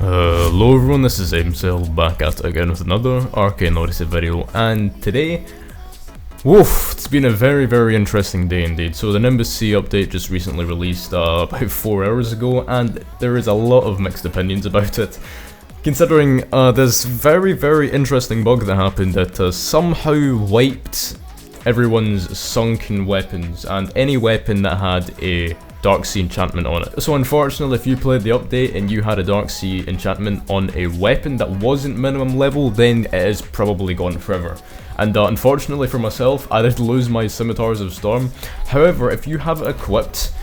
Hello everyone, this is Aimsell back at it again with another Arcane Odyssey video, and today, it's been a very interesting day indeed. So the Nimbus Sea update just recently released about 4 hours ago, and there is a lot of mixed opinions about it, considering this very interesting bug that happened that somehow wiped everyone's sunken weapons, and any weapon that had a Dark Sea enchantment on it. So unfortunately, if you played the update and you had a Dark Sea enchantment on a weapon that wasn't minimum level, then it is probably gone forever. And unfortunately for myself, I did lose my Scimitars of Storm. However, if you have it equipped,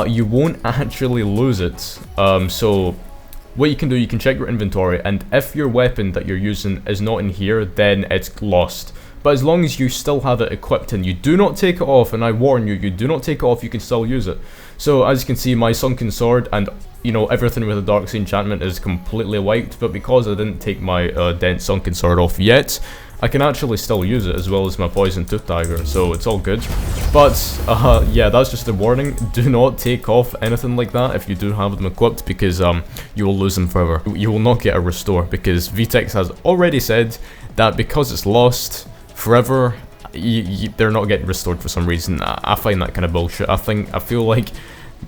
you won't actually lose it. So what you can do, you can check your inventory, and if your weapon that you're using is not in here, then it's lost. But as long as you still have it equipped and you do not take it off, and I warn you, you do not take it off, you can still use it. So as you can see, my sunken sword and everything with the Dark Sea enchantment is completely wiped, but because I didn't take my dense sunken sword off yet, I can actually still use it, as well as my poison tooth dagger, so it's all good. But yeah, that's just a warning. Do not take off anything like that if you do have them equipped, because you will lose them forever. You will not get a restore, because VTEX has already said that because it's lost forever, they're not getting restored for some reason. I find that kind of bullshit. I feel like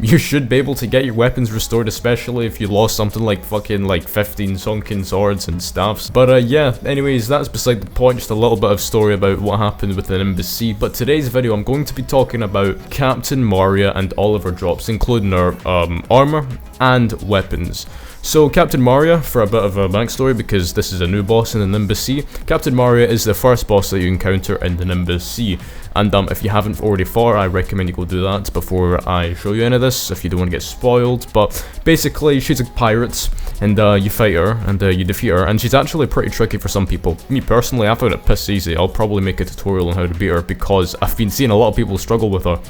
you should be able to get your weapons restored, especially if you lost something like fucking 15 sunken swords and staffs. But yeah, anyways, that's beside the point. Just a little bit of story about what happened with the Nimbus Sea. But today's video, I'm going to be talking about Captain Maria and all of her drops, including her armor and weapons. So Captain Maria, for a bit of a backstory, because this is a new boss in the Nimbus Sea, Captain Maria is the first boss that you encounter in the Nimbus Sea. And if you haven't already fought, I recommend you go do that before I show you any of this, if you don't want to get spoiled. But basically, she's a pirate, and you fight her, and you defeat her, and she's actually pretty tricky for some people. Me personally, I found it piss easy. I'll probably make a tutorial on how to beat her, because I've been seeing a lot of people struggle with her.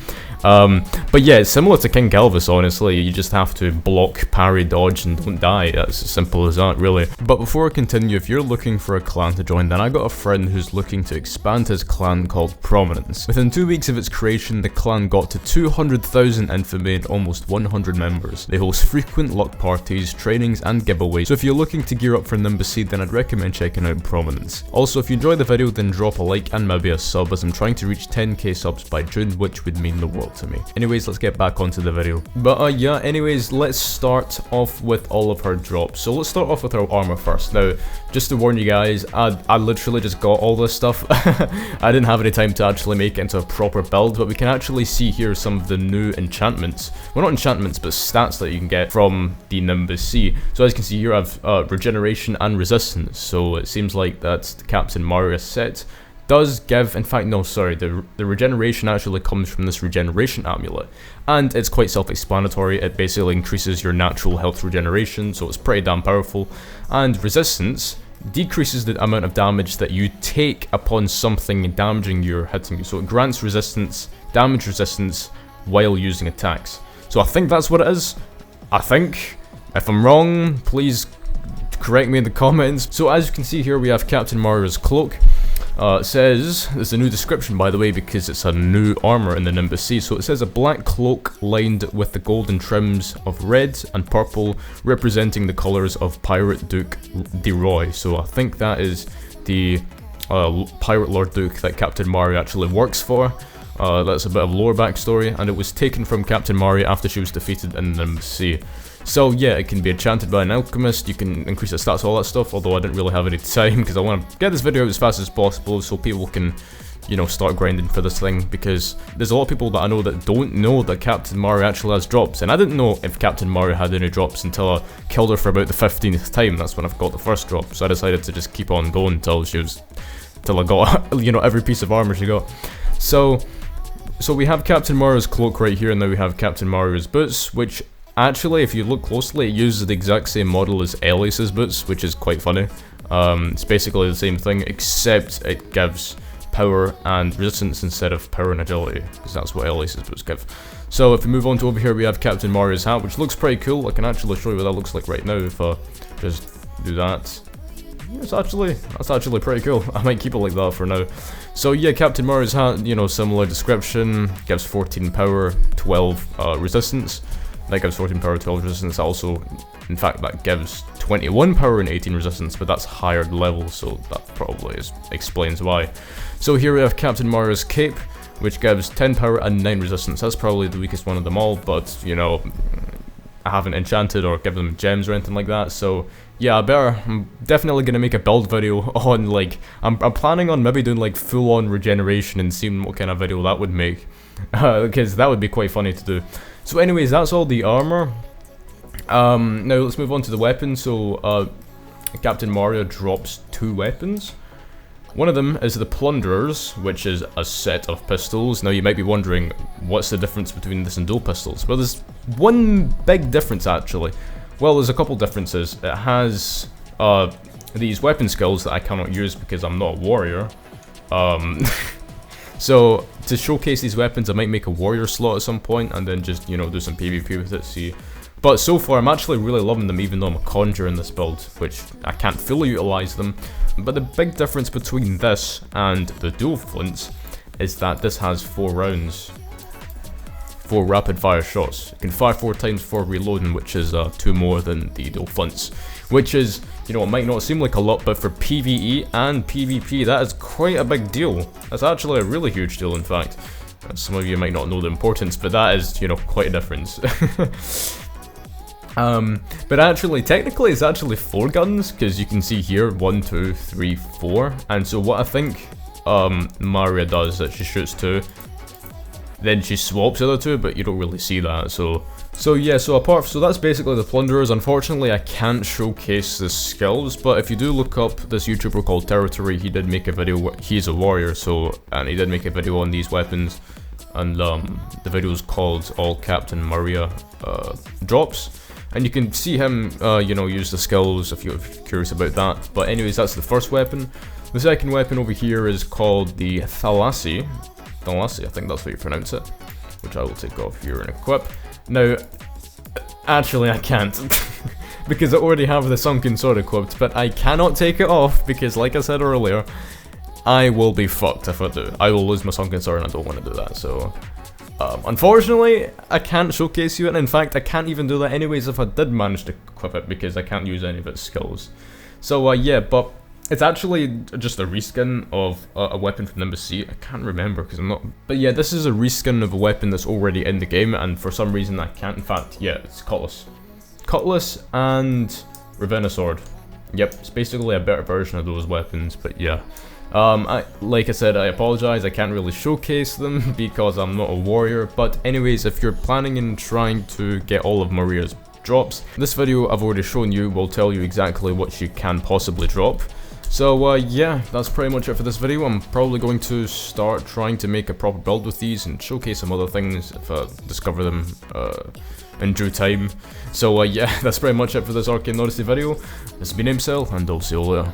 But yeah, it's similar to King Galvus, honestly. You just have to block, parry, dodge, and don't die. That's as simple as that, really. But before I continue, if you're looking for a clan to join, then I got a friend who's looking to expand his clan called Prominence. Within 2 weeks of its creation, the clan got to 200,000 infamy and almost 100 members. They host frequent luck parties, trainings, and giveaways. So if you're looking to gear up for Nimbus Sea, then I'd recommend checking out Prominence. Also, if you enjoyed the video, then drop a like and maybe a sub, as I'm trying to reach 10k subs by June, which would mean the world to me. Anyways, let's get back onto the video. But yeah, anyways, let's start off with all of her drops. So let's start off with her armor first. Now, just to warn you guys, I literally just got all this stuff. I didn't have any time to actually make it into a proper build, but we can actually see here some of the new enchantments. Well, not enchantments, but stats that you can get from the Nimbus Sea. So as you can see here, I have regeneration and resistance. So it seems like that the Captain Maria set does give, in fact, no, sorry, the regeneration actually comes from this regeneration amulet, and it's quite self-explanatory. It basically increases your natural health regeneration, so it's pretty damn powerful. And resistance decreases the amount of damage that you take upon something damaging you or hitting you, so it grants resistance, damage resistance, while using attacks. So I think that's what it is. I think. If I'm wrong, please correct me in the comments. So as you can see here, we have Captain Maria's cloak. It says, there's a new description by the way, because it's a new armor in the Nimbus Sea. So it says a black cloak lined with the golden trims of red and purple, representing the colors of Pirate Duke de Roy. So I think that is the Pirate Lord Duke that Captain Maria actually works for. That's a bit of lore backstory, and it was taken from Captain Maria after she was defeated in the Nimbus Sea. So yeah, it can be enchanted by an alchemist, you can increase the stats, all that stuff, although I didn't really have any time, because I want to get this video out as fast as possible, so people can, start grinding for this thing, because there's a lot of people that I know that don't know that Captain Maria actually has drops, and I didn't know if Captain Maria had any drops until I killed her for about the 15th time. That's when I've got the first drop, so I decided to just keep on going till I got, every piece of armor she got. So we have Captain Maria's cloak right here, and now we have Captain Maria's boots, which actually, if you look closely, it uses the exact same model as Elias's boots, which is quite funny. It's basically the same thing, except it gives power and resistance instead of power and agility, because that's what Elias's boots give. So if we move on to over here, we have Captain Maria's hat, which looks pretty cool. I can actually show you what that looks like right now if I just do that. That's actually pretty cool. I might keep it like that for now. So yeah, Captain Maria's hat, similar description, gives 14 power, 12 resistance. That gives 14 power, 12 resistance. Also, in fact, that gives 21 power and 18 resistance, but that's higher level, so that probably explains why. So here we have Captain Mario's cape, which gives 10 power and 9 resistance. That's probably the weakest one of them all, but, you know, I haven't enchanted or given them gems or anything like that, so yeah, I'm definitely gonna make a build video on, like, I'm planning on maybe doing, like, full-on regeneration and seeing what kind of video that would make, because that would be quite funny to do. So anyways, that's all the armor. Now let's move on to the weapons. So, Captain Mario drops 2 weapons. One of them is the Plunderers, which is a set of pistols. Now you might be wondering, what's the difference between this and dual pistols? Well, there's one big difference actually. Well, there's a couple differences. It has these weapon skills that I cannot use because I'm not a warrior. So to showcase these weapons, I might make a warrior slot at some point and then just, you know, do some PvP with it, see. But so far, I'm actually really loving them, even though I'm a conjurer in this build, which I can't fully utilize them. But the big difference between this and the dual flints is that this has 4 rounds. 4 rapid fire shots. You can fire 4 times for reloading, which is 2 more than the dual flints. Which is, you know, it might not seem like a lot, but for PvE and PvP, that is quite a big deal. That's actually a really huge deal, in fact. Some of you might not know the importance, but that is, you know, quite a difference. But actually, technically, it's actually 4 guns, because you can see here, 1, 2, 3, 4. And so what I think Maria does is that she shoots 2, then she swaps the other 2, but you don't really see that, so yeah, so that's basically the Plunderers. Unfortunately, I can't showcase the skills, but if you do look up this YouTuber called Territory, he did make a video, he's a warrior, and he did make a video on these weapons, and the video is called All Captain Maria Drops, and you can see him, you know, use the skills if you're curious about that. But anyways, that's the first weapon. The second weapon over here is called the Thalassa, I think that's how you pronounce it, which I will take off here and equip. Now, actually I can't, because I already have the Sunken Sword equipped, but I cannot take it off, because like I said earlier, I will be fucked if I do. I will lose my Sunken Sword and I don't want to do that, so unfortunately, I can't showcase you it, and in fact, I can't even do that anyways if I did manage to equip it, because I can't use any of its skills. So yeah, but it's actually just a reskin of a weapon from Nimbus Sea. I can't remember because I'm not... But yeah, this is a reskin of a weapon that's already in the game, and for some reason I can't... In fact, yeah, it's Cutlass. Cutlass and Ravenna Sword. Yep, it's basically a better version of those weapons, but yeah. Like I said, I apologize, I can't really showcase them because I'm not a warrior, but anyways, if you're planning on trying to get all of Maria's drops, this video I've already shown you will tell you exactly what she can possibly drop. So yeah, that's pretty much it for this video. I'm probably going to start trying to make a proper build with these and showcase some other things if I discover them in due time. So yeah, that's pretty much it for this Arcane Odyssey video. This has been Aimsell, and I'll see you later.